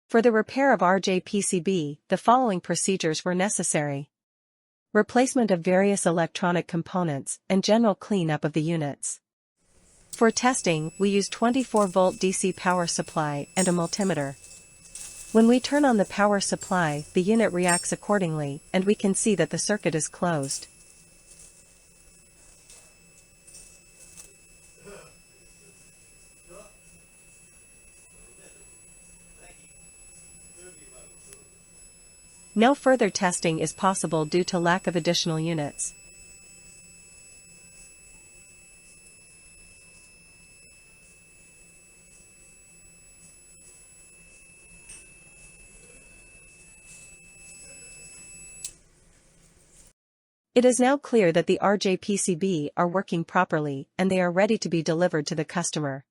For the repair of RJ-PCB, the following procedures were necessary. Replacement of various electronic components and general cleanup of the units. For testing, we use 24-volt DC power supply and a multimeter. When we turn on the power supply, the unit reacts accordingly, and we can see that the circuit is closed. No further testing is possible due to lack of additional units. It is now clear that the RJ-PCB are working properly and they are ready to be delivered to the customer.